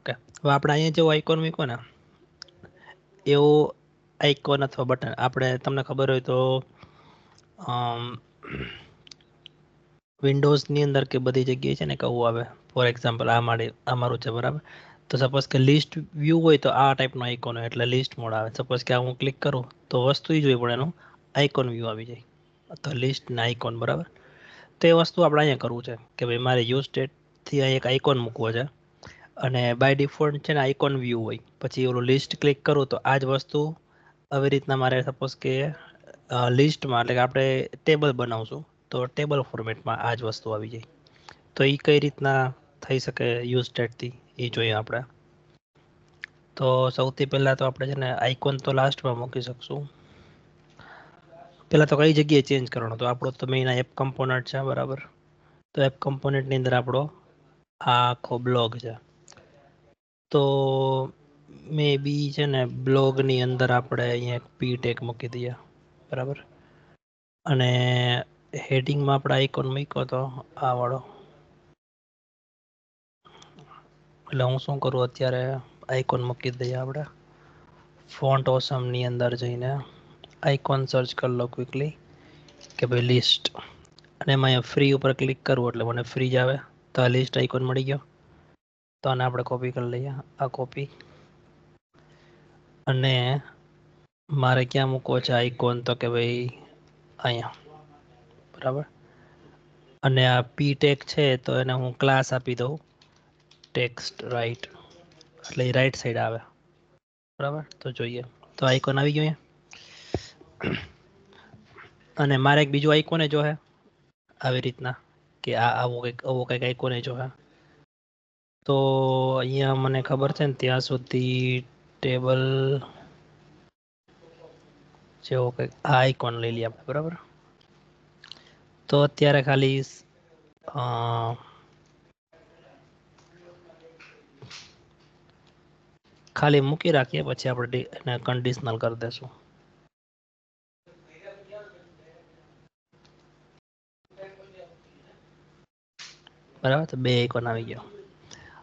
Okay, હવે આપણે અહીંયા જેવો આઇકોન મૂક્યો ને એવો આઇકોન અથવા બટન આપણે તમને ખબર હોય તો વિન્ડોઝની અંદર કે બધી જગ્યાએ છે ને કવું આવે. ફોર એક્ઝામ્પલ અમારું છે બરાબર. તો સપોઝ કે લિસ્ટ વ્યૂ હોય તો આ ટાઈપનો આઇકોન હોય એટલે લિસ્ટ મોડ આવે. સપોઝ કે હું ક્લિક કરું તો વસ્તુ જ હોય પણ એનું આઇકોન વ્યૂ આવી જાય. તો લિસ્ટના આઇકોન બરાબર. તો એ વસ્તુ આપણે અહીંયા કરવું છે કે ભાઈ મારે યુઝ સ્ટેટથી અહીં એક આઇકોન મૂકવો છે અને બાય ડિફોલ્ટ છે ને આઇકોન વ્યૂ હોય. પછી ઓલું લિસ્ટ ક્લિક કરું તો આ જ વસ્તુ આવી રીતના મારે સપોઝ કે લિસ્ટમાં એટલે કે આપણે ટેબલ બનાવશું તો ટેબલ ફોર્મેટમાં આ જ વસ્તુ આવી જાય. તો એ કઈ રીતના થઈ શકે યુઝ સ્ટેટથી એ જોઈએ આપણે. તો સૌથી પહેલાં તો આપણે છે ને આઇકોન તો લાસ્ટમાં મૂકી શકશું. પહેલાં તો કઈ જગ્યાએ ચેન્જ કરવાનો તો આપણો તો મેઇન એપ કમ્પોનન્ટ છે બરાબર. તો એપ કમ્પોનન્ટની અંદર આપણો આ આખો બ્લોગ છે. તો મે બી છે ને બ્લોગની અંદર આપણે અહીંયા એક પી ટેક મૂકી દઈએ બરાબર. અને હેડિંગમાં આપણે આઇકોન મૂક્યો તો આ વાળો. એટલે હું શું કરું અત્યારે આઇકોન મૂકી દઈએ આપણે. ફોન્ટ ઓસમની અંદર જઈને આઇકોન સર્ચ કરી લો ક્વિકલી કે ભાઈ લિસ્ટ અને એમાં અહીંયા ફ્રી ઉપર ક્લિક કરવું એટલે મને ફ્રી જ આવે. તો આ લિસ્ટ આઇકોન મળી ગયો. તો આને આપણે કોપી કરી લઈએ આ કોપી અને મારે ક્યાં મૂકવો છે આઇકોન તો કે ભાઈ અહીંયા બરાબર. અને આ પી ટેક છે તો એને હું ક્લાસ આપી દઉં ટેક્સ્ટ રાઈટ એટલે એ રાઈટ સાઈડ આવે બરાબર. તો જોઈએ તો આઇકોન આવી ગયો અહીંયા. અને મારે એક બીજું આઇકોન જો હે આવી રીતના કે આવો કંઈક આઇકોન જો હે. તો અહીંયા મને ખબર છે ને ત્યાં સુધી ટેબલ જેવો કંઈક આ આઇકોન લઈ લઈએ આપણે બરાબર. તો અત્યારે ખાલી ખાલી મૂકી રાખીએ પછી આપણે એને કન્ડિશનલ કરી દઈશું. બરાબર તો બે આઇકોન આવી ગયો.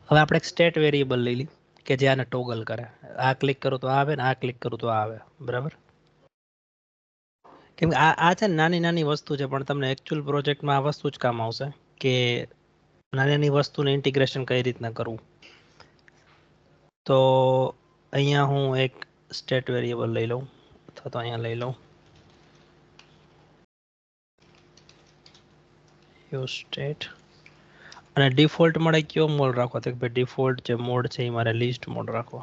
હવે આપણે એક સ્ટેટ વેરિયેબલ લઈ લઈએ કે જે આને ટોગલ કરે. આ ક્લિક કરું તો આવે ને આ ક્લિક કરું તો આવે બરાબર. કેમ કે આ છે ને નાની નાની વસ્તુ છે પણ તમને એકચ્યુઅલ પ્રોજેક્ટમાં આ વસ્તુ જ કામ આવશે કે નાની નાની વસ્તુને ઇન્ટિગ્રેશન કઈ રીતના કરવું. તો અહીંયા હું એક સ્ટેટ વેરિયેબલ લઈ લઉં અથવા તો અહીંયા લઈ લઉં યુઝ સ્ટેટ અને ડિફોલ્ટ મળે કયો મોડ રાખો તો ભાઈ ડિફોલ્ટ જે મોડ છે એ મારે લિસ્ટ મોડ રાખો.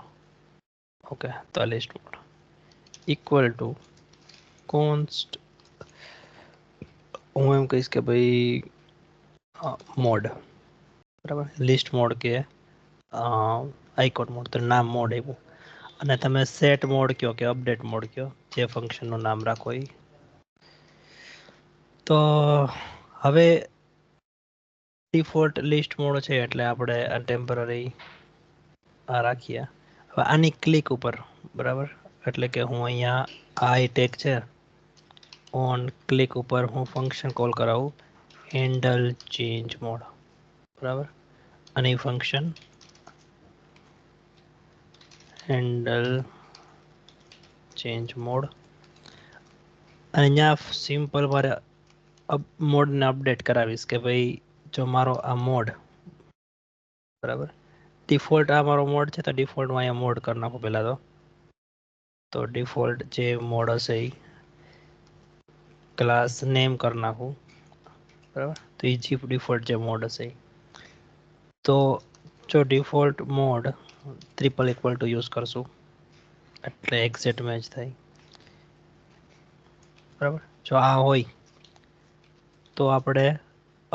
ઓકે તો લિસ્ટ મોડ ઇક્વલ ટુ કોન્સ્ટ હું એમ કહીશ કે ભાઈ મોડ બરાબર. લિસ્ટ મોડ કે આઇકોન મોડ તો નામ મોડ એવું અને તમે સેટ મોડ કયો કે અપડેટ મોડ કયો જે ફંક્શનનું નામ રાખો એ. તો હવે ડિફોલ્ટ લિસ્ટ મોડ છે એટલે આપણે આ ટેમ્પરરી આ રાખીએ. હવે આની ક્લિક ઉપર બરાબર એટલે કે હું અહીંયા આઈ ટેક છે ઓન ક્લિક ઉપર હું ફંક્શન કોલ કરાવું હેન્ડલ ચેન્જ મોડ બરાબર. અને ફંક્શન હેન્ડલ ચેન્જ મોડ અને અહીંયા સિમ્પલ મારે મોડને અપડેટ કરાવીશ કે ભાઈ જો મારો આ મોડ બરાબર ડિફોલ્ટ આ મારો મોડ છે તો ડિફોલ્ટમાં અહીંયા મોડ કરી નાખો પહેલાં તો ડિફોલ્ટ જે મોડ હશે એ ક્લાસ નેમ કરી નાખું બરાબર. તો એ જી ડિફોલ્ટ જે મોડ હશે તો જો default mode triple equal to use કરશું એટલે એક્ઝેક્ટ મેચ થાય બરાબર. જો આ હોય તો આપણે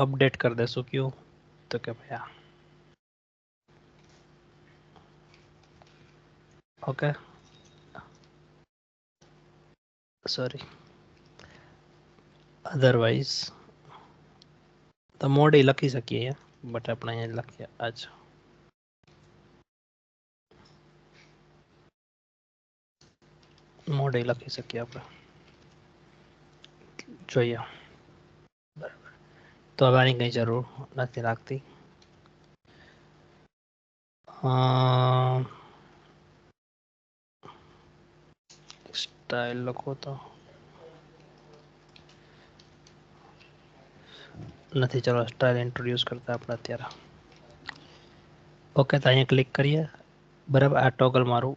અપડેટ કરી દઈશું કયું તો કે ભાઈ આ ઓકે સોરી અદરવાઇઝ તો મોડ એ લખી શકીએ બટ આપણે અહીંયા લખીએ આજ મોડે લખી શકીએ આપણે જોઈએ બરાબર. તો હવે આની કંઈ જરૂર નથી લાગતી. સ્ટાઇલ લખો તો નથી. ચલો સ્ટાઇલ ઇન્ટ્રોડ્યુસ કરતા આપણે અત્યારે. ઓકે, તો અહીંયા ક્લિક કરીએ. બરાબર, આ ટોગલ મારું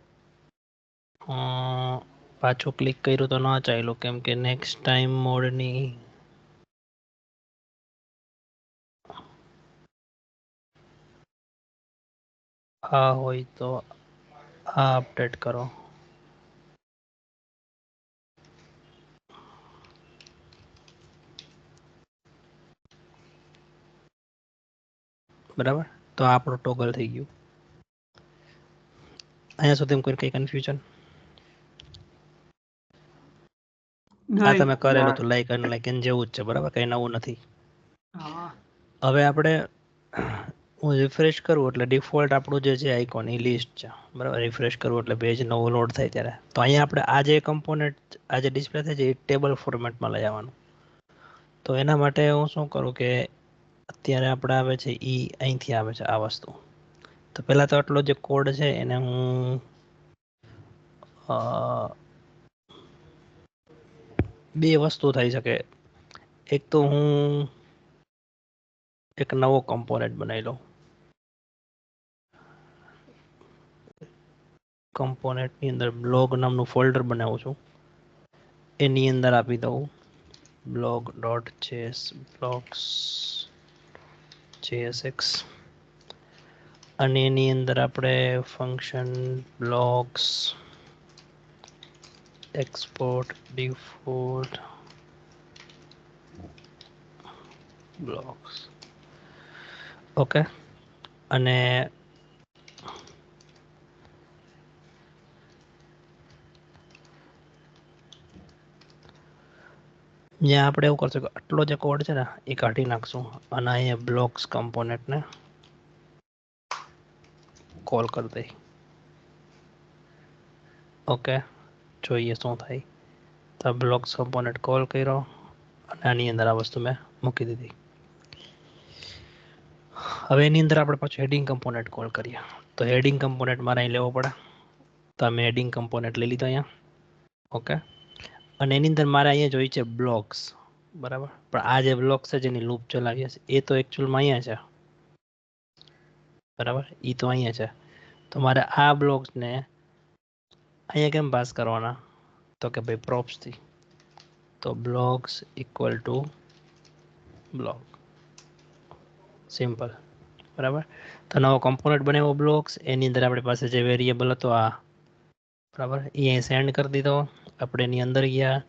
પાછું ક્લિક કર્યું તો ના ચાલ્યું, કેમ કે નેક્સ્ટ ટાઈમ મોડની આ હોય તો આ અપડેટ કરો. બરાબર, તો આપણું ટોગલ થઈ ગયું. અહીંયા સુધી કોઈ કઈ કન્ફ્યુઝન? આ તમે કરેલું તો લાઈક અનલાઈક એન જેવું જ છે. બરાબર, કઈ નવું નથી. હવે આપણે હું રિફ્રેશ કરું એટલે ડિફોલ્ટ આપણું જે છે આઇકોન એ લિસ્ટ છે. બરાબર, રિફ્રેશ કરવું એટલે પેજ નવો લોડ થાય ત્યારે. તો અહીંયા આપણે આ જે કમ્પોનેન્ટ આ જે ડિસ્પ્લે થાય છે એ ટેબલ ફોર્મેટમાં લઈ આવવાનું. તો એના માટે હું શું કરું કે અત્યારે આપણે આવે છે એ અહીંથી આવે છે આ વસ્તુ. તો પહેલાં તો આટલો જે કોડ છે એને હું બે વસ્તુ થઈ શકે. એક તો હું એક નવો કમ્પોનેન્ટ બનાવી લઉં. કમ્પોનેન્ટની અંદર બ્લોગ નામનું ફોલ્ડર બનાવું છું. એની અંદર આપી દઉં blog.js બ્લોગ્સ JSX અને એની અંદર આપણે function blogs export default blogs. Okay, અને જ્યાં આપણે એવું કરશું કે આટલો જે કોડ છે ને એ કાઢી નાખશું અને અહીંયા બ્લોક્સ કમ્પોનેન્ટને કોલ કરી દઈ. ઓકે, જોઈએ શું થાય. તો બ્લોક્સ કમ્પોનેન્ટ કોલ કર્યો અને આની અંદર આ વસ્તુ મેં મૂકી દીધી. હવે એની અંદર આપણે પાછું હેડિંગ કમ્પોનેન્ટ કોલ કરીએ. તો હેડિંગ કમ્પોનેન્ટ મારે અહીં લેવો પડે. તો અમે હેડિંગ કમ્પોનેન્ટ લઈ લીધો અહીંયા. ઓકે, અને એની અંદર મારે અહીંયા જોઈએ છે બ્લોક્સ. બરાબર, પણ આ જે બ્લોક્સ છે જેની લૂપ ચલાવીએ છે એ તો એકચ્યુઅલમાં અહીંયા છે. બરાબર, એ તો અહીંયા છે. તો મારે આ બ્લોક્સને અહીંયા કેમ પાસ કરવાના? તો કે ભાઈ પ્રોપ્સથી. તો blogs equal to blog, simple. બરાબર, તો નવો કમ્પોનન્ટ બનાવ્યો બ્લોક્સ. એની અંદર આપણી પાસે જે વેરિયેબલ હતો આ, બરાબર, એ અહીં સેન્ડ કરી દીધો. આપણે એની અંદર ગયા.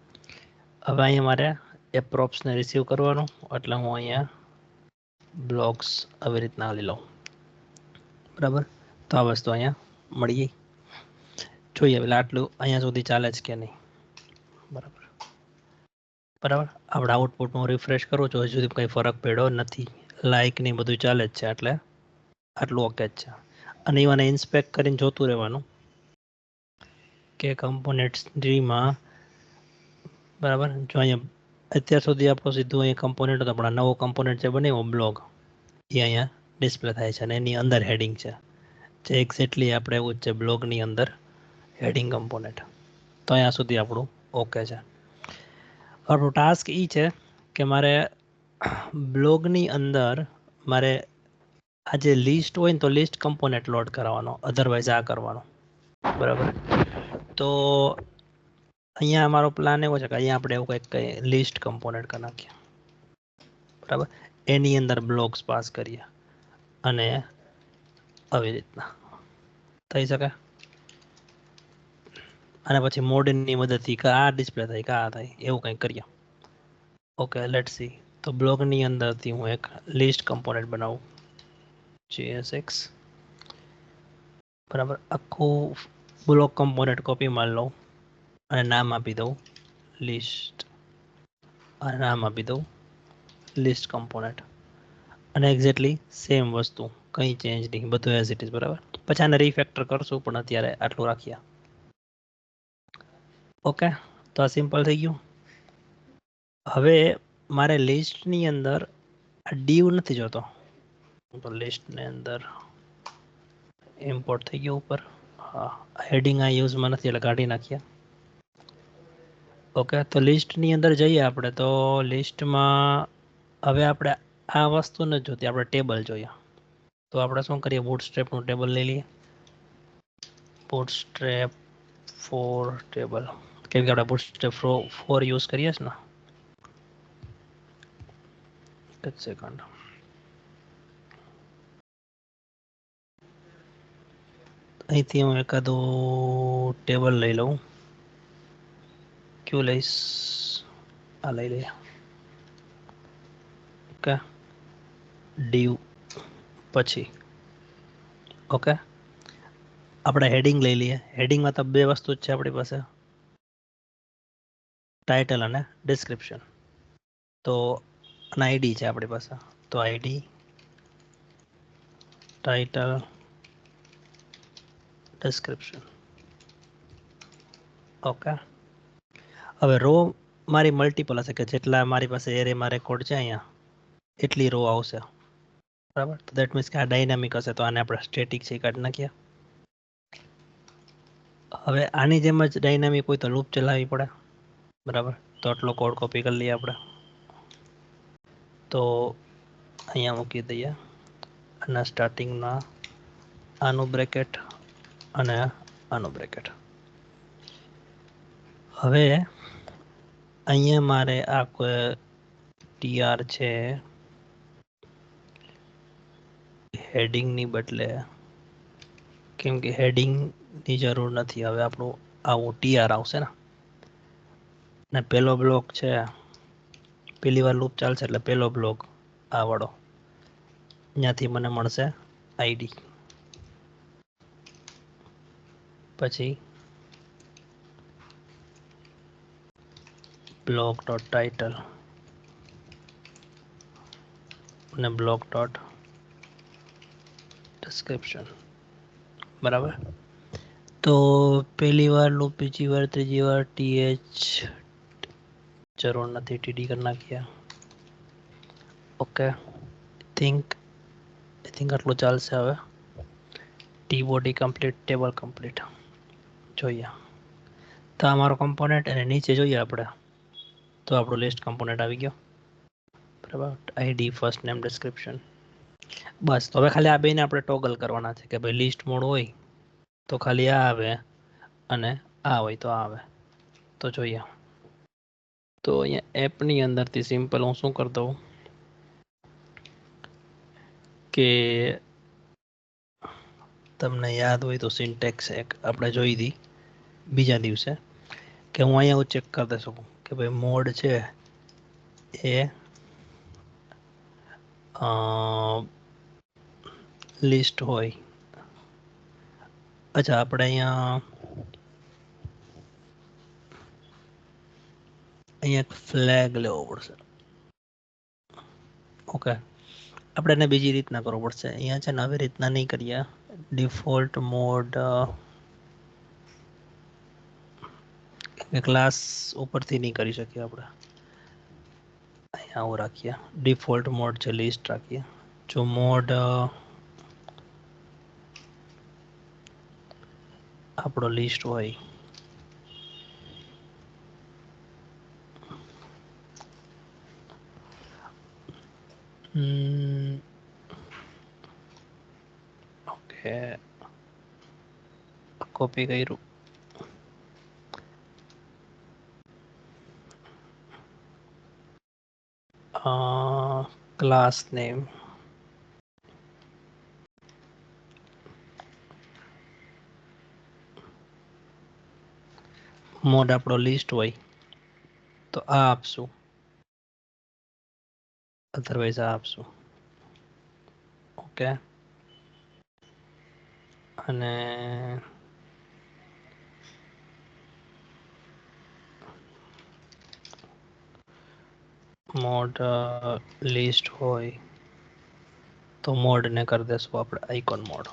હવે અહીંયા મારે એ પ્રોપ્સને રિસીવ કરવાનું, એટલે હું અહીંયા બ્લોગ્સ આવી રીતના લઈ લઉં. બરાબર, તો આ વસ્તુ અહીંયા મળી ગઈ. જોઈએ એટલે આટલું અહીંયા સુધી ચાલે છે કે નહીં. બરાબર, બરાબર. આપણે આઉટપુટ હું રિફ્રેશ કરું છું, હજુ સુધી કંઈ ફરક પડ્યો નથી. લાઇક ને બધું ચાલે જ છે, એટલે આટલું ઓકે જ છે. અને એને ઇન્સ્પેક્ટ કરીને જોતું રહેવાનું કે કમ્પોનેન્ટ ટ્રીમાં, બરાબર, જો અહીંયા અત્યાર સુધી આપણો સીધું અહીંયા કમ્પોનેન્ટ હતો, પણ નવો કમ્પોનેન્ટ જે બનાવ્યો બ્લોગ એ અહીંયા ડિસ્પ્લે થાય છે અને એની અંદર હેડિંગ છે જે એક્ઝેક્ટલી આપણે એવું જ છે બ્લોગની અંદર હેડિંગ કમ્પોનેન્ટ. તો અહીંયા સુધી આપણું ઓકે છે. આપણું ટાસ્ક એ છે કે મારે બ્લોગની અંદર મારે આ જે લિસ્ટ હોય ને તો લિસ્ટ કમ્પોનેન્ટ લોડ કરાવવાનો, અધરવાઇઝ આ કરવાનો. બરાબર, તો અહીંયા અમારો પ્લાન એવો છે કે અહીંયા આપણે એવું કંઈ લિસ્ટ કમ્પોનેન્ટ કરી નાખીએ. બરાબર, એની અંદર બ્લોગ્સ પાસ કરીએ અને આવી રીતના થઈ શકે. અને પછી મોડની મદદથી આ ડિસ્પ્લે થાય કે આ થાય એવું કંઈક કરીએ. Okay, let's see. તો બ્લોગની અંદરથી હું એક લિસ્ટ કમ્પોનેન્ટ બનાવું, JSX. બરાબર, આખું બ્લોક કમ્પોનેન્ટ કોપી મારી લઉં અને નામ આપી દઉં લિસ્ટ અને નામ આપી દઉં લિસ્ટ કમ્પોનેન્ટ. અને એક્ઝેક્ટલી સેમ વસ્તુ, કંઈ ચેન્જ નહીં, બધું એઝ ઇટ ઇઝ. બરાબર, પછી આને રીફેક્ટર કરશું, પણ અત્યારે આટલું રાખીએ. ઓકે, તો આ સિમ્પલ થઈ ગયું. હવે મારે લિસ્ટની અંદર આ ડીવ નથી જોતો, તો લિસ્ટની અંદર ઇમ્પોર્ટ થઈ ગયો ઉપર. હા, હેડિંગ આ યુઝમાં નથી એટલે કાઢી નાખ્યા. ઓકે, તો લિસ્ટની અંદર જઈએ આપણે. તો લિસ્ટમાં હવે આપણે આ વસ્તુ નથી જોતી, આપણે ટેબલ જોઈએ. તો આપણે શું કરીએ, બૂટસ્ટ્રેપનું ટેબલ લઈ લઈએ. બૂટસ્ટ્રેપ 4 ટેબલ, કેમ કે આપણે બૂટસ્ટ્રેપ 4 યુઝ કરીએ છીએ ને. એક સેકન્ડ. અહીંથી હું એકાદું ટેબલ લઈ લઉં. ક્યું લઈશ? આ લઈ લઈએ. ઓકે, ડીવ પછી ઓકે આપણે હેડિંગ લઈ લઈએ. હેડિંગમાં તો બે વસ્તુ જ છે આપણી પાસે, ટાઇટલ અને ડિસ્ક્રિપ્શન. તો અને આઈડી છે આપણી પાસે. તો આઈડી, ટાઇટલ, ડિસ્ક્રિપ્શન. ઓકે, હવે રો મારી મલ્ટિપલ હશે, કે જેટલા મારી પાસે એરેમાં રેકોર્ડ છે અહીંયા એટલી રો આવશે. બરાબર, તો દેટ મીન્સ કે આ ડાયનામિક હશે, તો આને આપણે સ્ટેટિક છે કાઢી નાખીએ. હવે આની જેમ જ ડાયનામિક હોય તો લૂપ ચલાવવી પડે. બરાબર, તો આટલો કોડ કોપી કરી લઈએ આપણે. તો અહીંયા મૂકી દઈએ આના સ્ટાર્ટિંગના આનું બ્રેકેટ અને આનું બ્રેકેટ. હવે અહીંયા મારે આ કોઈ ટીઆર છે હેડિંગની બદલે, કેમ કે હેડિંગની જરૂર નથી. હવે આપણું આવું ટીઆર આવશે ને, ને પેલો બ્લોક છે, પેલી વાર લૂપ ચાલશે એટલે પેલો બ્લોક આ વાળો, ત્યાંથી મને મળશે આઈડી. પછી બ્લોક ડોટ ટાઇટલ અને બ્લોક ડોટ ડિસ્ક્રિપ્શન. બરાબર, તો પહેલી વાર લૂપ, બીજી વાર, ત્રીજી વાર ટીએચ જરૂર નથી, ટીડી કરી નાખ્યા. ઓકે, આઈ થિંક આટલું ચાલશે. હવે T body complete, table complete. જોઈએ તો આ મારો કમ્પોનેન્ટ, અને નીચે જોઈએ આપણે તો આપણું લિસ્ટ કમ્પોનેન્ટ આવી ગયો. બરાબર, આઈડી, ફર્સ્ટ નેમ, ડિસ્ક્રિપ્શન. બસ, તો હવે ખાલી આ બેને આપણે ટોગલ કરવાના છે, કે ભાઈ લિસ્ટ મોડ હોય તો ખાલી આ આવે અને આ હોય તો આ આવે. તો જોઈએ. તો અહીંયા એપની અંદરથી સિમ્પલ હું શું કરતો હોઉં કે તમને યાદ હોય તો સિન્ટેક્સ એક આપણે જોઈ હતી બીજા દિવસે, કે હું અહીંયા ચેક કરી દઈ શકું કે ભાઈ મોડ છે એ લિસ્ટ હોય. અચ્છા, આપણે અહીંયા એક ફ્લેગ લેવો પડશે. ઓકે, આપણે એને બીજી રીતના કરવું પડશે. અહીંયા છે ને આવી રીતના નહીં કરીએ. ડિફોલ્ટ મોડ ક્લાસ ઉપરથી નહીં કરી શકીએ આપણે. અહીંયા આવું રાખીએ, ડિફોલ્ટ મોડ છે લિસ્ટ રાખીએ. જો મોડ આપણો લિસ્ટ હોય ઓકે, કોપી કર્યું. ક્લાસ નેમ મોડ આપણો લિસ્ટ હોય તો આ આપશું, અધરવાઇઝ આ આપશું. ઓકે, અને મોડ લિસ્ટ હોય તો મોડને કરી દેશું આપણે આઇકોન મોડ.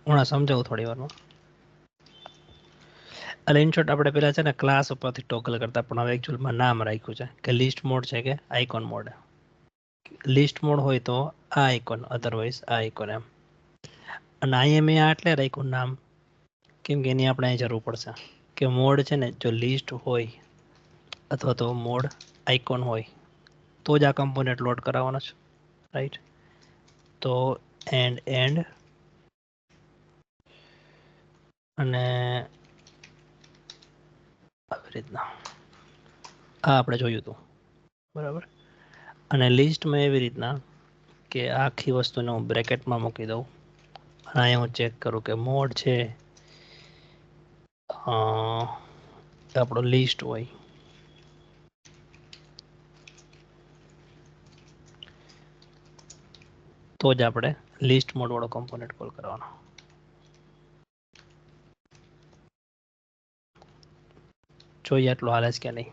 હમણાં સમજાવું થોડી વારમાં. એટલે ઇન શોર્ટ આપણે પેલા છે ને ક્લાસ ઉપરથી ટોગલ કરતા, પણ હવે એકચ્યુઅલમાં નામ રાખ્યું છે કે લિસ્ટ મોડ છે કે આઇકોન મોડ. લિસ્ટ મોડ હોય તો આ આઇકોન, અધરવાઇઝ આ આઇકોન એમ. અને અહીંયા મેં આટલે રાખ્યું નામ કેમ કે એની આપણે અહીં જરૂર પડશે કે મોડ છે ને જો લિસ્ટ હોય અથવા તો મોડ આઇકોન હોય તો જ આ કમ્પોનેન્ટ લોડ કરાવવાનો છે, રાઈટ? તો એન્ડ અને આવી રીતના આ આપણે જોયું હતું, બરાબર. અને લિસ્ટમાં એવી રીતના કે આખી વસ્તુને હું બ્રેકેટમાં મૂકી દઉં અને અહીંયા હું ચેક કરું કે મોડ છે આપણો લિસ્ટ હોય તો જ આપણે લિસ્ટ મોડ વાળો કમ્પોનેન્ટ કોલ કરવાનો. જોઈએ આટલું હાલે છે કે નહીં,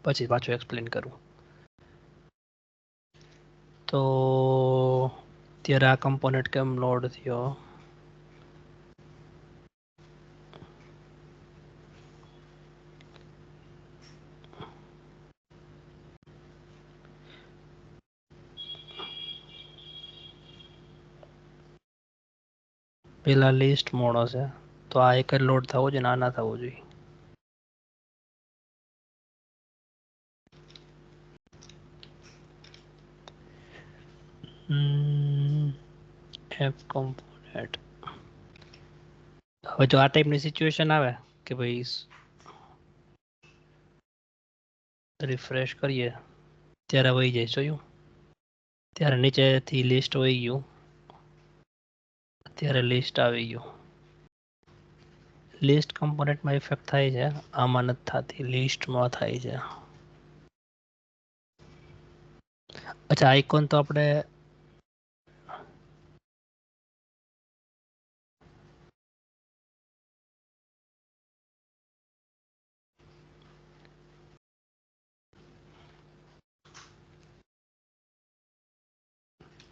પછી પાછું એક્સપ્લેન કરું. તો ત્યારે આ કમ્પોનેન્ટ કેમ લોડ થયો? પેલા લિસ્ટ મોડ હશે તો આ એક જ લોડ થવો જોઈએ, ના થવું જોઈએ. F component. હવે જો આ ટાઈપની સિચ્યુએશન આવે કે ભાઈ રિફ્રેશ કરીએ ત્યારે વહી જાય, જોયું? ત્યારે નીચેથી લિસ્ટ વહી ગયું, અત્યારે લિસ્ટ આવી ગયું. લિસ્ટ કમ્પોનેન્ટમાં ઇફેક્ટ થાય છે, આમાં નથી થતી, લિસ્ટમાં થાય છે. અચ્છા, આઇકોન તો આપણે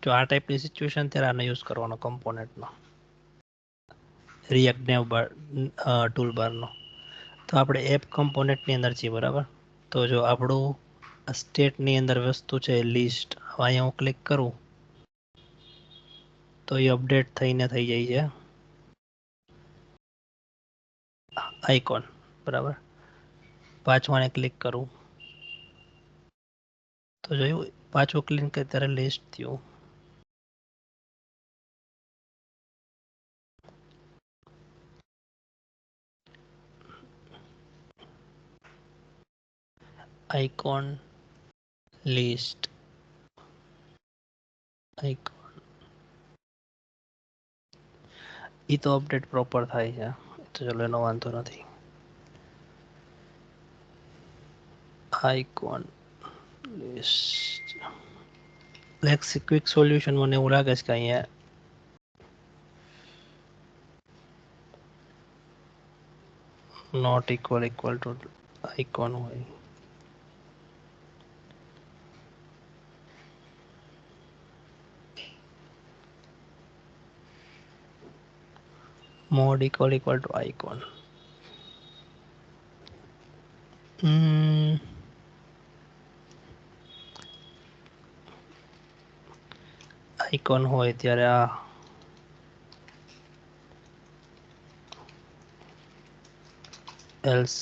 જો આ ટાઈપની સિચ્યુએશન ત્યારે આને યુઝ કરવાનો કમ્પોનેન્ટનો, રિએક્ટ નેવ બાર ટૂલ બારનો. તો આપણે એપ કમ્પોનેન્ટની અંદર છીએ, બરાબર? તો જો આપણું સ્ટેટની અંદર વસ્તુ છે લિસ્ટ, અહીંયા હું ક્લિક કરું તો એ અપડેટ થઈને થઈ જાય છે આઇકોન, બરાબર? પાછું આને ક્લિક કરું તો જોયું, પાછું ક્લિક કરે ત્યારે લિસ્ટ થયું. આઇકોન લિસ્ટ આઇકોન એ તો અપડેટ પ્રોપર થાય છે, તો ચલો એનો વાંધો નથી. આઇકોન લિસ્ટ ક્વિક સોલ્યુશન મને એવું લાગે છે કે અહીંયા નોટ ઇક્વલ ટુ આઇકોન હોય. mod equal to icon. Icon હોય ત્યારે આ એલ્સ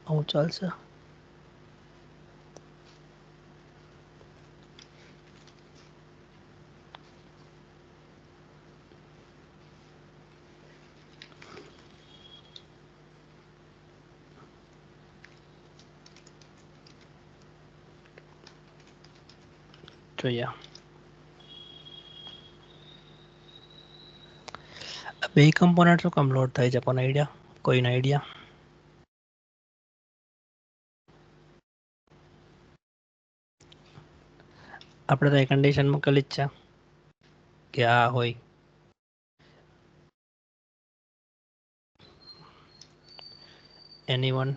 આવું ચાલશે. જોઈએ બે કમ્પોનેન્ટ શું કામ લોડ થાય છે, કોઈનો આઈડિયા? આપણે તો એ કન્ડિશન મૂકેલી જ છે કે આ હોય. એનીવન?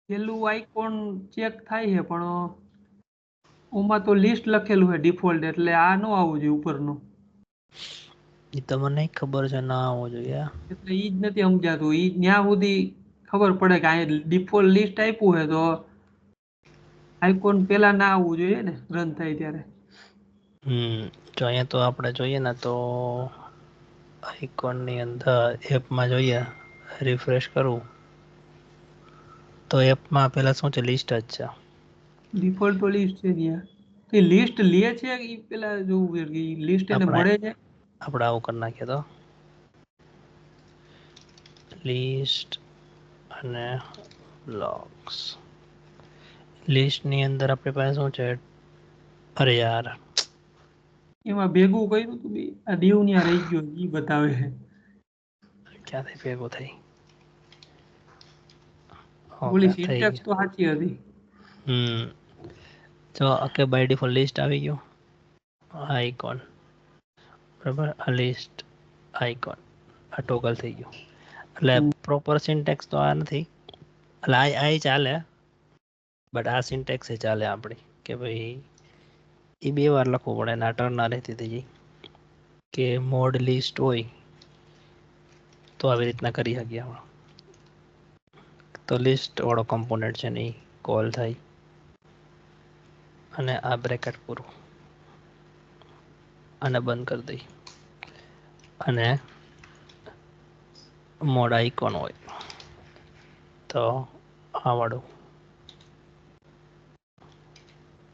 પેલું આઇકોન ચેક થાય છે પણ ઓમાં તો લિસ્ટ લખેલું છે ડિફોલ્ટ, એટલે આ ન આવવું જોઈએ ઉપરનું. એ તો મને ખબર છે ના આવવો જોઈએ. એટલે ઈ જ નથી સમજાતું, ઈ ત્યાં સુધી ખબર પડે કે આ ડિફોલ્ટ લિસ્ટ આપ્યું છે તો આઇકોન પેલા ના આવવું જોઈએ ને રન થાય ત્યારે. જો અહીંયા તો આપણે જોઈએ ને તો આઇકોનની અંદર એપમાં જોઈએ રિફ્રેશ કરું તો એપમાં પેલા શું છે લિસ્ટ જ છે. ડિફોલ્ટ તો લિસ્ટ છે ત્યાં. તો લિસ્ટ લે છે એ પેલા જોવું કે લિસ્ટ એને આપણે મળે છે. આપણે આવું કરી નાખીએ તો લિસ્ટ અને બ્લોક્સ લિસ્ટની અંદર આપણી પાસે શું છે અરે યાર એમાં ભેગું કર્યું તું બી આ દીવ ત્યાં રહી ગયો ઈ બતાવે છે. ક્યાંથી ભેગું થઈ ઓકે ઓલી થઈ સિન્ટેક્સ ગયું. તો સાચી હતી. જો ઓકે બાય ડિફોલ્ટ લિસ્ટ આવી ગયું આઇકોન બરાબર આ લિસ્ટ આઇકોન આ ટોગલ થઈ ગયું એટલે હમ. પ્રોપર સિન્ટેક્સ તો આ નથી એટલે આ ચાલે બટ આ સિન્ટેક્સ એ ચાલે આપણી કે ભાઈ એ બે વાર લખવું પડે ના ટર્ન ના રહેતી થઈ જાય કે મોડ લિસ્ટ હોય તો આવી રીતના કરી શકીએ આપણે તો લિસ્ટ વાળો કમ્પોનેન્ટ છે નહીં કોલ થાય અને આ બ્રેકેટ પૂરું અને બંધ કરી દઈ અને મોડ આઇકોન હોય તો આ વાળું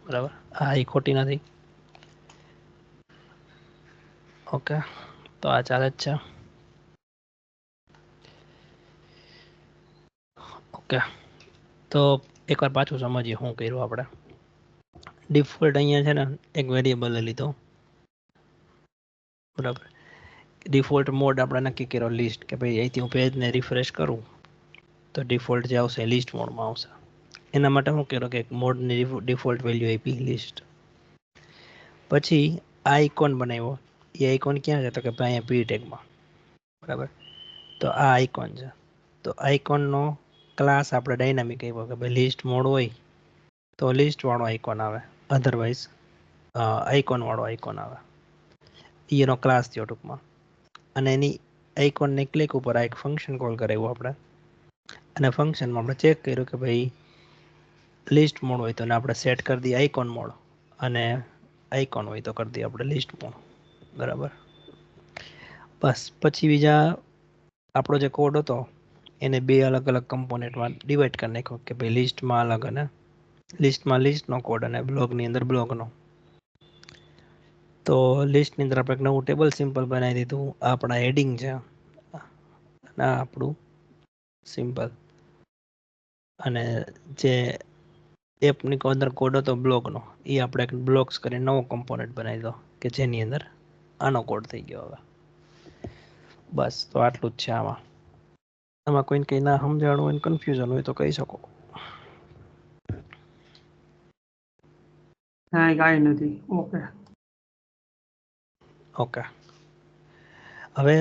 બરાબર આ એ ખોટી નથી ઓકે તો આ ચાલે જ છે ઓકે તો એકવાર પાછું સમજીએ શું કર્યું આપણે ડિફોલ્ટ અહીંયા છે ને એક વેરિયેબલ લીધો બરાબર ડિફોલ્ટ મોડ આપણે નક્કી કર્યો લિસ્ટ કે ભાઈ અહીંથી હું પેજને રિફ્રેશ કરું તો ડિફોલ્ટ જે આવશે લિસ્ટ મોડમાં આવશે એના માટે હું કર્યો કે મોડની ડિફોલ્ટ વેલ્યુ આપી લિસ્ટ પછી આ આઇકોન બનાવ્યો એ આઇકોન ક્યાં છે તો કે ભાઈ અહીંયા પી ટેગમાં બરાબર તો આ આઇકોન છે તો આઇકોનનો ક્લાસ આપણે ડાયનામિક આપ્યો કે ભાઈ લિસ્ટ મોડ હોય તો લિસ્ટ વાળો આઇકોન આવે અધરવાઇઝ આઇકોન વાળો આઇકોન આવે એનો ક્લાસ થયો ટૂંકમાં અને એની આઇકોનની ક્લિક ઉપર આ એક ફંક્શન કોલ કરાવ્યું આપણે અને ફંક્શનમાં આપણે ચેક કર્યું કે ભાઈ લિસ્ટ મોડ હોય તો આપણે સેટ કરી દઈએ આઇકોન મોડ અને આઇકોન હોય તો કરી દઈએ આપણે લિસ્ટ મોડ બરાબર બસ પછી બીજા આપણો જે કોડ હતો એને બે અલગ અલગ કમ્પોનેન્ટમાં ડિવાઈડ કરી નાખ્યો કે ભાઈ લિસ્ટમાં અલગ અને લિસ્ટમાં લિસ્ટનો કોડ અને બ્લોકની અંદર બ્લોકનો તો લિસ્ટની અંદર આપણે એક નવું ટેબલ સિમ્પલ બનાવી દીધું આપણા હેડિંગ છે આ આપણું સિમ્પલ અને જે એપની અંદર કોડ હતો બ્લોકનો એ આપણે એક બ્લોક્સ કરીને નવો કમ્પોનન્ટ બનાવી દો કે જેની અંદર આનો કોડ થઈ ગયો હવે બસ તો આટલું જ છે આમાં કોઈને કંઈ ના સમજાણું હોય કન્ફ્યુઝન હોય તો કહી શકો ના કાંઈ નથી ઓકે ઓકે હવે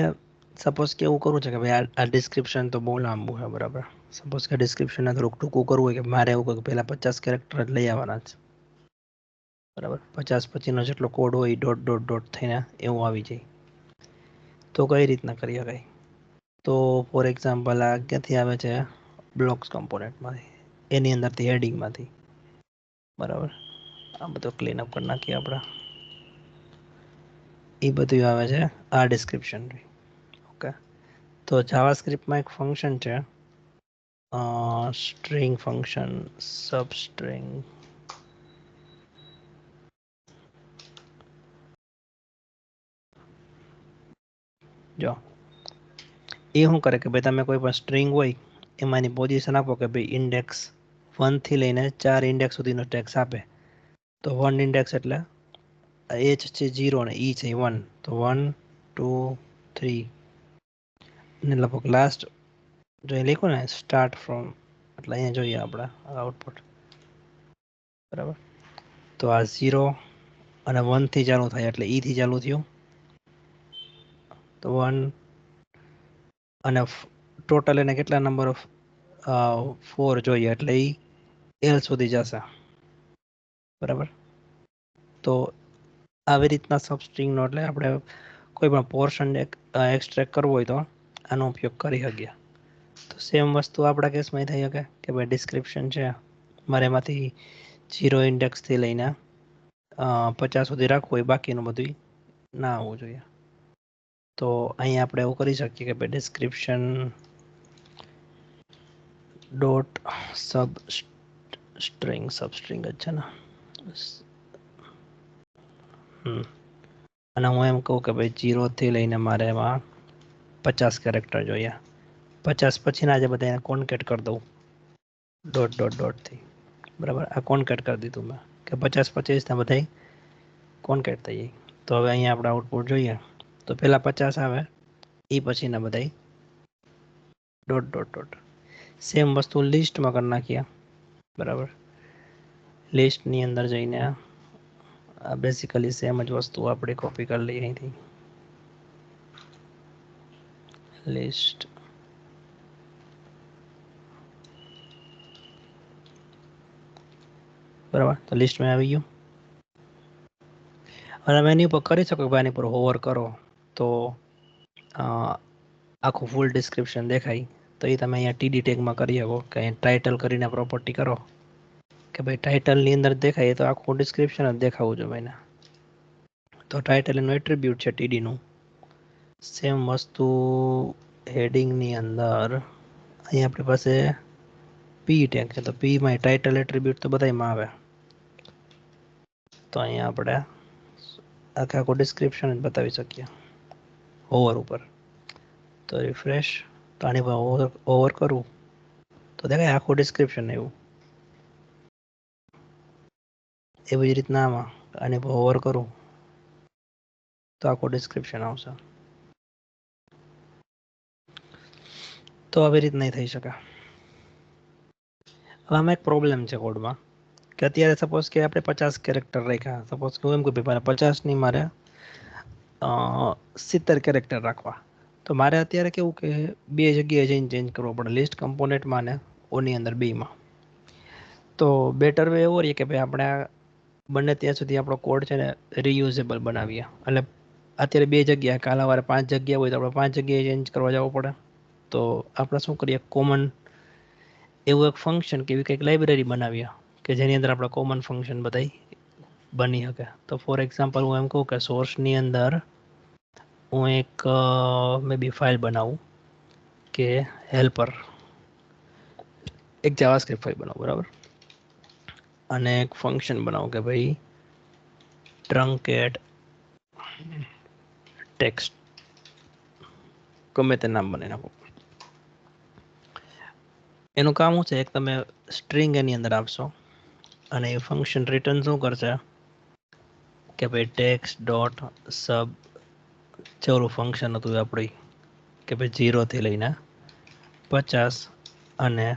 સપોઝ કે એવું કરવું છે કે ભાઈ આ ડિસ્ક્રિપ્શન તો બહુ લાંબુ છે બરાબર સપોઝ કે ડિસ્ક્રિપ્શનને થોડુંક ટૂંકું કરવું હોય કે મારે એવું કહ્યું કે પહેલાં 50 કેરેક્ટર જ લઈ આવવાના છે બરાબર 50 પછીનો જેટલો કોડ હોય એ ડોટ ડોટ ડોટ થઈને એવું આવી જાય તો કઈ રીતના કરી શકાય તો ફોર એક્ઝામ્પલ આ ક્યાંથી આવે છે બ્લોક્સ કમ્પોનેન્ટમાંથી એની અંદરથી હેડિંગમાંથી બરાબર આ બધું ક્લીન અપ કરી નાખીએ આપણે એ બધું આવે છે આ ડિસ્ક્રિપ્શન ઓકે તો જાવાસ્ક્રિપ્ટમાં એક ફંક્શન છે સ્ટ્રિંગ ફંક્શન સબસ્ટ્રિંગ જો એ શું કરે કે ભાઈ તમે કોઈ પણ સ્ટ્રિંગ હોય એમાંની પોઝિશન આપો કે ભાઈ ઇન્ડેક્સ 1 થી લઈને 4 ઇન્ડેક્સ સુધીનો ટેક્સ આપે તો 1 ઇન્ડેક્સ એટલે h છે 0 અને e છે 1 તો 1 2 3 ને લગભગ લાસ્ટ જો એ લખ્યું ને સ્ટાર્ટ ફ્રોમ એટલે અહીંયા જોઈએ આપણે આઉટપુટ બરાબર તો આ 0 અને 1 થી ચાલુ થાય એટલે e થી ચાલુ થયું તો 1 અને ટોટલ એને કેટલા નંબર ઓફ 4 જોઈએ એટલે એ એલ સુધી જશે બરાબર તો આવી રીતના સબસ્ટ્રિંગનો એટલે આપણે કોઈ પણ પોર્શન એક્સટ્રેક્ટ કરવો હોય તો આનો ઉપયોગ કરી શકીએ તો સેમ વસ્તુ આપણા કેસમાં થઈ શકે કે ભાઈ ડિસ્ક્રિપ્શન છે મારે એમાંથી 0 ઇન્ડેક્સથી લઈને 50 સુધી રાખવું હોય, બાકીનું બધું ના આવવું જોઈએ. તો અહીં આપણે એવું કરી શકીએ કે ભાઈ ડિસ્ક્રિપ્શન ડોટ સબસ્ટ્રિંગ જ છે ને, અને હું એમ કહું કે ભાઈ 0 થી લઈને મારે એમાં 50 કેરેક્ટર જોઈએ. 50 પછીના જે બધા એને કોન્કેટ કરી દઉં ડોટથી, બરાબર. આ કોન્કેટ કરી દીધું મેં કે 50-25 બધા કોન્કેટ થઈ જાય. તો હવે અહીંયા આપણે આઉટપુટ જોઈએ તો પહેલા 50 આવે, એ પછીના બધા ડોટ. સેમ વસ્તુ લિસ્ટમાં કરી નાખીએ, બરાબર. લિસ્ટની અંદર જઈને બેસિકલી સેમ જ વસ્તુ આપણે કોપી કરી લઈએ અહીંથી, લિસ્ટ. બરાબર, તો લિસ્ટમાં આવી ગયું. અને તમે એની ઉપર કરી શકો કે આની પર હોવર કરો તો આખું ફૂલ ડિસ્ક્રિપ્શન દેખાય. તો એ તમે અહીંયા ટીડી ટેગમાં કરી શકો કે અહીં ટાઇટલ કરીને પ્રોપર્ટી કરો કે ભાઈ ટાઇટલની અંદર દેખાય તો આખું ડિસ્ક્રિપ્શન જ દેખાવું જોઈએ ભાઈને. તો ટાઇટલ એનું એટ્રીબ્યુટ છે ટીડીનું. સેમ વસ્તુ હેડિંગની અંદર અહીં આપણી પાસે પી ટેગ છે, તો પીમાં ટાઇટલ એટ્રીબ્યુટ તો બધામાં આવે. તો અહીંયા આપણે આખું ડિસ્ક્રિપ્શન જ બતાવી શકીએ હોવર ઉપર. તો રિફ્રેશ, તો આની પર ઓવર કરું તો દેખાય આખું ડિસ્ક્રિપ્શન એવું. એવી જ રીતના આની પર ઓવર કરું તો આખું ડિસ્ક્રિપ્શન આવશે. તો આવી રીત નહીં થઈ શકે. હવે આમાં એક પ્રોબ્લેમ છે કોડમાં કે અત્યારે સપોઝ કે આપણે 50 કેરેક્ટર રાખ્યા. સપોઝ કે હું એમ કહું ભાઈ 50 ની મારે 70 કેરેક્ટર રાખવા. તો મારે અત્યારે કેવું કે બે જગ્યાએ જઈને ચેન્જ કરવો પડે, લિસ્ટ કમ્પોનેન્ટમાં ને ઓની અંદર બેમાં. તો બેટર વે એવો રહીએ કે ભાઈ આપણે બંને ત્યાં સુધી આપણો કોડ છે ને રિયુઝેબલ બનાવીએ. એટલે અત્યારે 2 જગ્યા, કાલ સવારે 5 જગ્યા હોય તો આપણે 5 જગ્યાએ ચેન્જ કરવા જવું પડે. તો આપણે શું કરીએ, કોમન એવું એક ફંક્શન કે એવી કંઈક લાઇબ્રેરી બનાવીએ કે જેની અંદર આપણે કોમન ફંક્શન બધાય બની શકે. તો ફોર એક્ઝામ્પલ હું એમ કહું કે સોર્સની અંદર હું એક મે બી ફાઇલ બનાવું કે હેલ્પર, એક જાવાસ્ક્રિપ્ટ ફાઇલ બનાવું, બરાબર. અને એક ફંક્શન બનાવું કે ભાઈ ટ્રંકેટ ટેક્સ્ટ, ગમે તે નામ બનાવી નાખો. એનું કામ શું છે, એક તમે સ્ટ્રિંગ એની અંદર આપશો અને એ ફંક્શન રિટર્ન શું કરશે કે ભાઈ ટેક્સ્ટ ડોટ સબ ચોરું ફંક્શન હતું આપણી કે ભાઈ 0 થી લઈને 50 અને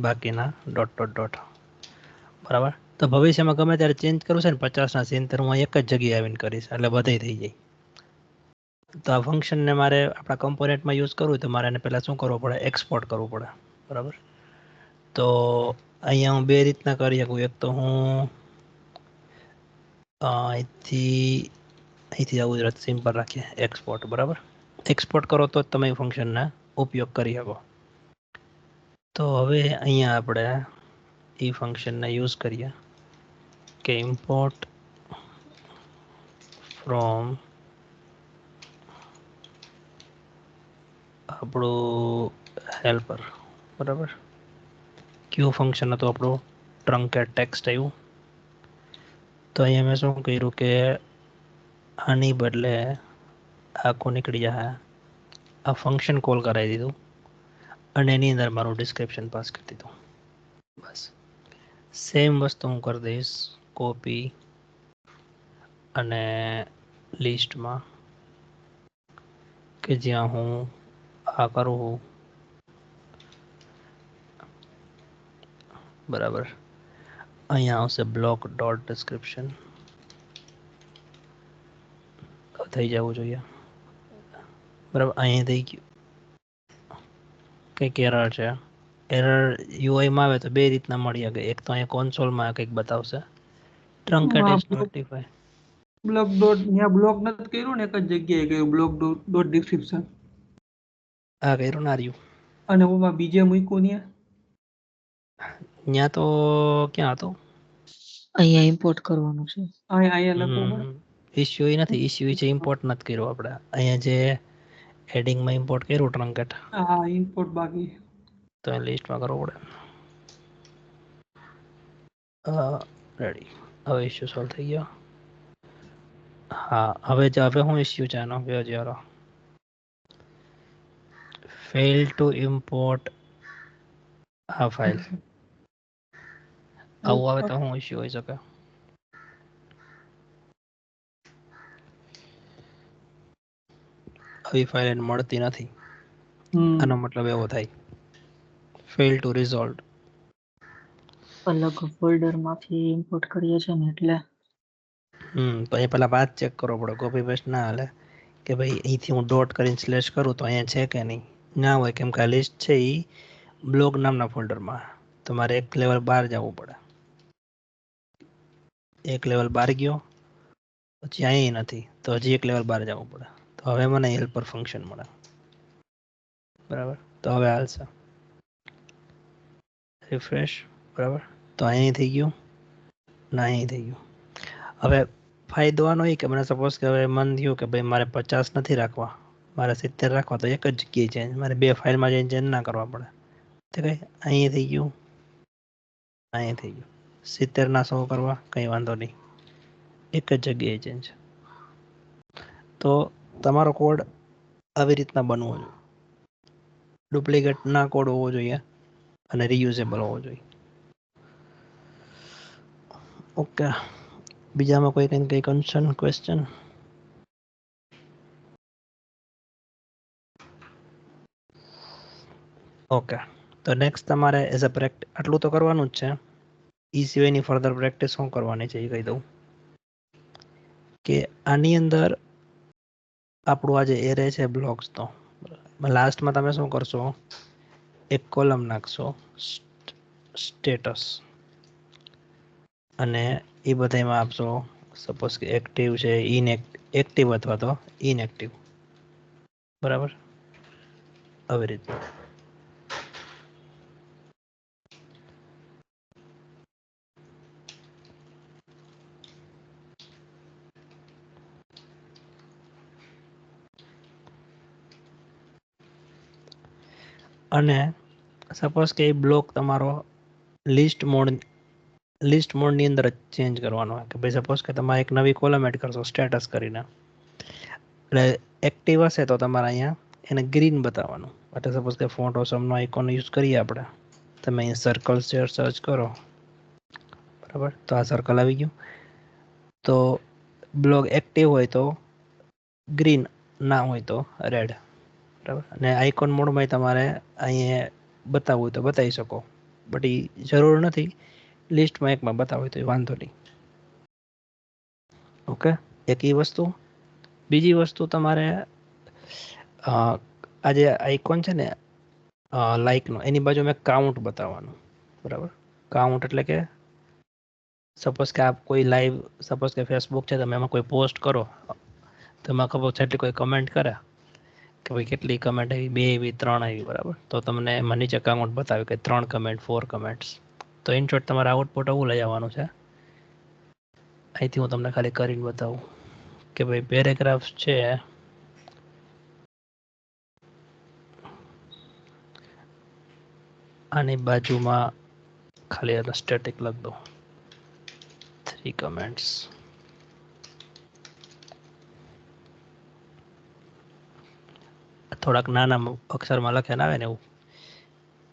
બાકીના ડોટ. બરાબર. તો ભવિષ્યમાં ગમે ત્યારે ચેન્જ કરવું છે ને 50ના સીન હું એક જ જગ્યાએ આવીને કરીશ એટલે બધે થઈ જાય. તો આ ફંક્શનને મારે આપણા કમ્પોનેન્ટમાં યુઝ કરવું તો મારે એને પહેલાં શું કરવું પડે, એક્સપોર્ટ કરવું પડે, બરાબર. તો અહીંયા હું બે રીતના કરી શકું. એક તો હું અહીંથી આવું જ સિમ્પલ રાખીએ એક્સપોર્ટ, બરાબર. એક્સપોર્ટ કરો તો જ તમે એ ફંક્શનનો ઉપયોગ કરી શકો. તો હવે અહીંયા આપણે એ ફંક્શનને યુઝ કરીએ કે ઇમ્પોર્ટ ફ્રોમ આપણું હેલ્પર, બરાબર. ક્યુ ફંક્શન હતું આપણું ટ્રંકેટ ટેક્સ્ટ આવ્યું. તો અહીંયા મેં શું કર્યું કે આની બદલે આખું નીકળી જાય, આ ફંક્શન કોલ કરાવી દીધું અને એની અંદર મારું ડિસ્ક્રિપ્શન પાસ કરી દીધું. બસ સેમ વસ્તુ હું કરી દઈશ કોપી અને લિસ્ટમાં કે જ્યાં હું આ કરું, બરાબર. અહીંયા આવશે બ્લોક ડોટ ડિસ્ક્રિપ્શન, થઈ જવું જોઈએ, બરાબર. અહીંયા થઈ ગયું. કંઈક એરર છે, એરર યુઆઈમાં આવે તો બે રીતના મળી શકે. એક તો અહીંયા કોન્સોલમાં કંઈક બતાવશે ટ્રંકેટ ઇઝ નોટિફાઈ. બ્લોક ડોટ ત્યાં બ્લોક નથી કર્યું ને, એક જ જગ્યાએ કર્યું બ્લોક ડોટ ડિસ્ક્રિપ્શન. હા કર્યું ના રહ્યું. અને ઓમાં બીજે મૂક્યું ત્યાં ત્યાં તો ક્યાં હતું અહીંયા ઇમ્પોર્ટ કરવાનું છે. અહીંયા લખવું પડે ઇસ્યુ એ નથી, ઇસ્યુ છે ઇમ્પોર્ટ નથી કર્યો આપણે. અહીંયા જે હેડિંગમાં ઇમ્પોર્ટ કર્યું ટ્રંકેટ, હા ઇમ્પોર્ટ બાકી તો એ લિસ્ટમાં કરવું પડે. રેડી, હવે ઇસ્યુ સોલ્વ થઈ ગયો. હા, હવે હું ઇસ્યુ છે એનો જરા ફેલ ટુ ઇમ્પોર્ટ આ ફાઇલ. આવું આવે તો હું ઇસ્યુ હોઈ શકે? આવી ફાઇલ એને મળતી નથી, આનો મતલબ એવો થાય ફેલ ટુ રિઝોલ્વ. અલગ ફોલ્ડરમાંથી ઇમ્પોર્ટ કરીએ છીએ ને એટલે તો એ પહેલા વાત ચેક કરવો પડે, કોપી પેસ્ટ ના હાલે કે ભાઈ અહીંથી હું ડોટ કરીને સ્લેશ કરું તો અહીંયા છે કે નહીં. ના હોય, કેમ કે આ લિસ્ટ છે એ બ્લોગ નામના ફોલ્ડરમાં. તમારે એક લેવલ બહાર જવું પડે. એક લેવલ બહાર ગયો પછી અહીં નથી તો હજી એક લેવલ બહાર જવું પડે. તો હવે મને હેલ્પર ફંક્શન મળે. બરાબર, તો હવે હાલશે રિફ્રેશ. બરાબર, તો અહીં થઈ ગયું ના અહીં થઈ ગયું. હવે ફાયદો આનો એ કે મને સપોઝ કે હવે મન થયું કે ભાઈ મારે 50 નથી રાખવા, મારે 70 રાખવા, તો એક જ જગ્યાએ ચેન્જ, મારે બે ફાઇલમાં જઈને ચેન્જ ના કરવા પડે. તો કંઈ અહીં થઈ ગયું, અહીં થઈ ગયું. 70 ના 100 કરવા કંઈ વાંધો નહીં, એક જ જગ્યાએ ચેન્જ. તો તમારો કોડ આવી રીતના બનવો જોઈએ, ડુપ્લિકેટ ના કોડ હોવો જોઈએ અને રિયુઝેબલ હોવો જોઈએ. ઓકે, બીજામાં કોઈ કંઈ કન્સર્ન ક્વેશ્ચન? ઓકે, તો નેક્સ્ટ તમારે એઝ અ આટલું તો કરવાનું જ છે. એ સિવાયની ફર્ધર પ્રેક્ટિસ શું કરવાની છે એ કહી દઉં કે આની અંદર આપણું આ જે એરે છે બ્લોક્સ, તો લાસ્ટમાં તમે શું કરશો, એક કોલમ નાખશો સ્ટેટસ, અને એ બધામાં આપશો સપોઝ કે એક્ટિવ છે, એક્ટિવ અથવા તો ઇનએક્ટિવ. બરાબર, આવી રીતના. અને સપોઝ કે એ બ્લોક તમારો લિસ્ટ મોડની અંદર જ ચેન્જ કરવાનો હોય કે ભાઈ સપોઝ કે તમારે એક નવી કોલમ એડ કરશો સ્ટેટસ કરીને, એટલે એક્ટિવ હશે તો તમારે અહીંયા એને ગ્રીન બતાવવાનું. એટલે સપોઝ કે ફોટોશોપનો આઇકોન યુઝ કરીએ આપણે, તમે અહીં સર્કલ શેર સર્ચ કરો, બરાબર, તો આ સર્કલ આવી ગયું. તો બ્લોક એક્ટિવ હોય તો ગ્રીન, ના હોય તો રેડ. બરાબર, અને આઇકોન મોડમાં તમારે અહીંયા બતાવવું હોય તો બતાવી શકો, બટ એ જરૂર નથી. લિસ્ટમાં એકમાં બતાવો તો વાંધો નહીં. ઓકે, એક એ વસ્તુ. બીજી વસ્તુ, તમારે આ જે આઇકોન છે ને લાઇકનો, એની બાજુ મેં કાઉન્ટ બતાવવાનું. બરાબર, કાઉન્ટ એટલે કે સપોઝ કે આપ કોઈ લાઈવ, સપોઝ કે ફેસબુક છે, તમે એમાં કોઈ પોસ્ટ કરો તો એમાં ખબર છે એટલી કોઈ કમેન્ટ કરે કે ભાઈ કેટલી કમેન્ટ આવી, 2 આવી, 3 આવી, બરાબર, તો તમને એમાં નીચે કાઉન્ટ બતાવે કે 3 કમેન્ટ, 4 કમેન્ટ્સ. તો ઇન શોર્ટ તમારે આઉટપુટ આવું લઈ આવવાનું છે. અહીંથી હું તમને ખાલી કરીને બતાવું કે ભાઈ પેરેગ્રાફ્સ છે, આની બાજુમાં ખાલી એને સ્ટેટિક લખ દો, 3 કમેન્ટ્સ. થોડાક નાના અક્ષરમાં લખે આવે ને એવું,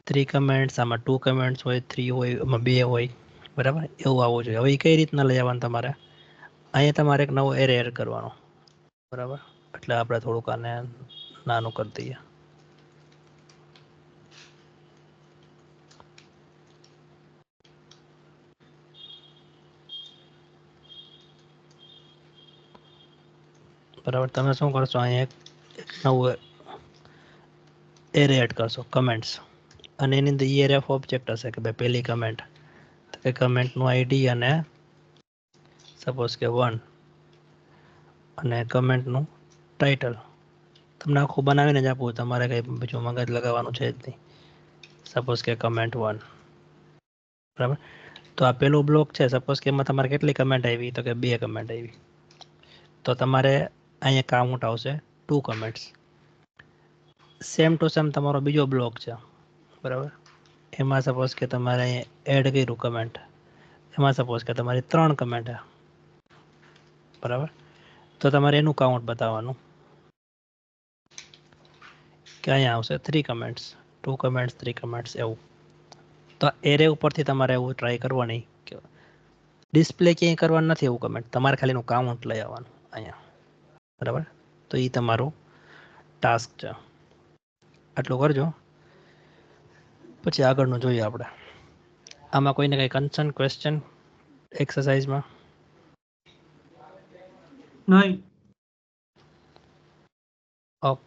3 કમેન્ટ્સ, આમાં 2 કમેન્ટ્સ હોય, 3 હોય, આમાં 2 હોય, બરાબર, એવું આવવું જોઈએ. હવે એ કઈ રીતના લઈ આવવાનું તમારે, અહીંયા તમારે એક નવો એરે એડ કરવાનો. બરાબર, એટલે આપણે થોડુંક આને નાનું કરી દઈએ. બરાબર, તમે શું કરશો, અહીંયા એક નવું એરે એડ કરશો કમેન્ટ્સ, અને એની અંદર ERF ઓબ્જેક્ટ હશે કે ભાઈ પહેલી કમેન્ટ, તો કે કમેન્ટનું આઈડી અને સપોઝ કે 1, અને કમેન્ટનું ટાઇટલ, તમને આખું બનાવીને જ આપવું, તમારે કંઈ બીજું મગજ લગાવવાનું છે જ નહીં. સપોઝ કે કમેન્ટ 1, બરાબર. તો આ પેલું બ્લોક છે, સપોઝ કે એમાં તમારે કેટલી કમેન્ટ આવી, તો કે 2 કમેન્ટ આવી, તો તમારે અહીંયા કાઉન્ટ આવશે 2 કમેન્ટ્સ. સેમ ટુ સેમ તમારો બીજો બ્લોક છે, બરાબર. એમાં સપોઝ કે તમારે અહીંયા એડ કર્યું કમેન્ટ, એમાં સપોઝ કે તમારી 3 કમેન્ટ, બરાબર. તો તમારે એનું કાઉન્ટ બતાવવાનું કે અહીંયા આવશે 3 કમેન્ટ્સ, 2 કમેન્ટ્સ, 3 કમેન્ટ્સ એવું. તો એરે ઉપરથી તમારે એવું ટ્રાય કરવાની કે ડિસ્પ્લે ક્યાંય કરવાનું નથી એવું કમેન્ટ, તમારે ખાલી એનું કાઉન્ટ લઈ આવવાનું અહીંયા, બરાબર. તો એ તમારું ટાસ્ક છે. આટલું કરજો, પછી આગળનું જોઈએ આપણે. આમાં કોઈને કંઈ કન્સર્ન, ક્વેશ્ચન એક્સરસાઇઝમાં? નહીં. ઓકે.